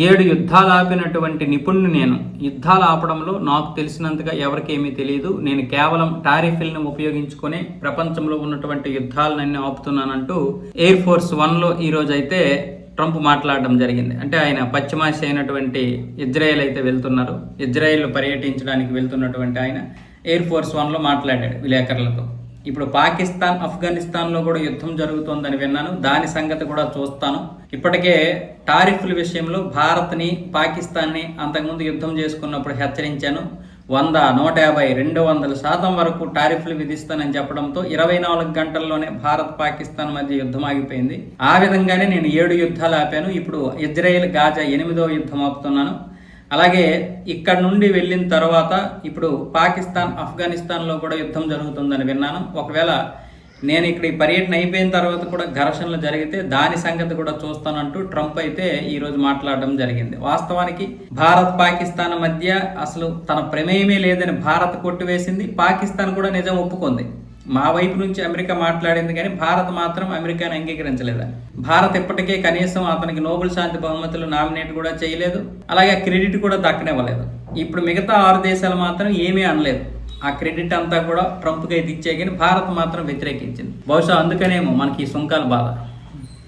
7 యుద్ధాలు ఆపినటువంటి నిపుణుని నేను. యుద్ధాలు ఆపడంలో నాకు తెలిసినంతగా ఎవరికేమీ తెలియదు. నేను కేవలం టారిఫ్లను ఉపయోగించుకొని ప్రపంచంలో ఉన్నటువంటి యుద్ధాలన్నీ ఆపుతున్నానంటూ ఎయిర్ ఫోర్స్ 1లో ఈరోజు అయితే ట్రంప్ మాట్లాడడం జరిగింది. అంటే ఆయన పశ్చిమాసియా అయినటువంటి ఇజ్రాయెల్ అయితే వెళ్తున్నారు. ఇజ్రాయెల్ పర్యటించడానికి వెళ్తున్నటువంటి ఆయన ఎయిర్ ఫోర్స్ 1లో మాట్లాడాడు విలేకరులతో. ఇప్పుడు పాకిస్తాన్ ఆఫ్ఘనిస్తాన్లో కూడా యుద్ధం జరుగుతోందని విన్నాను. దాని సంగతి కూడా చూస్తాను. ఇప్పటికే టారిఫ్ల విషయంలో భారత్ని పాకిస్తాన్ని అంతకుముందు యుద్ధం చేసుకున్నప్పుడు హెచ్చరించాను. 100, 150, 200% వరకు టారిఫ్లు విధిస్తానని చెప్పడంతో 24 గంటల్లోనే భారత్ పాకిస్తాన్ మధ్య యుద్ధం ఆగిపోయింది. ఆ విధంగానే నేను 7 యుద్ధాలు ఆపాను. ఇప్పుడు ఇజ్రాయెల్ గాజా 8వ యుద్ధం ఆపుతున్నాను. అలాగే ఇక్కడ నుండి వెళ్ళిన తర్వాత ఇప్పుడు పాకిస్తాన్ ఆఫ్ఘనిస్తాన్లో కూడా యుద్ధం జరుగుతుందని విన్నాను. ఒకవేళ నేను ఇక్కడ ఈ పర్యటన అయిపోయిన తర్వాత కూడా ఘర్షణలు జరిగితే దాని సంగతి కూడా చూస్తానంటూ ట్రంప్ అయితే ఈరోజు మాట్లాడడం జరిగింది. వాస్తవానికి భారత్ పాకిస్తాన్ మధ్య అసలు తన ప్రమేయమే లేదని భారత్ కొట్టివేసింది. పాకిస్తాన్ కూడా నిజం ఒప్పుకుంది. మా వైపు నుంచి అమెరికా మాట్లాడింది కానీ భారత్ మాత్రం అమెరికాను అంగీకరించలేదని. భారత్ ఇప్పటికే కనీసం అతనికి నోబెల్ శాంతి బహుమతులు నామినేట్ కూడా చేయలేదు. అలాగే క్రెడిట్ కూడా దక్కనివ్వలేదు. ఇప్పుడు మిగతా 6 దేశాలు మాత్రం ఏమీ అనలేదు. ఆ క్రెడిట్ అంతా కూడా ట్రంప్కి అయితే ఇచ్చే కానీ భారత్ మాత్రం వ్యతిరేకించింది. బహుశా అందుకనేమో మనకి ఈ సుంకాల బాధ.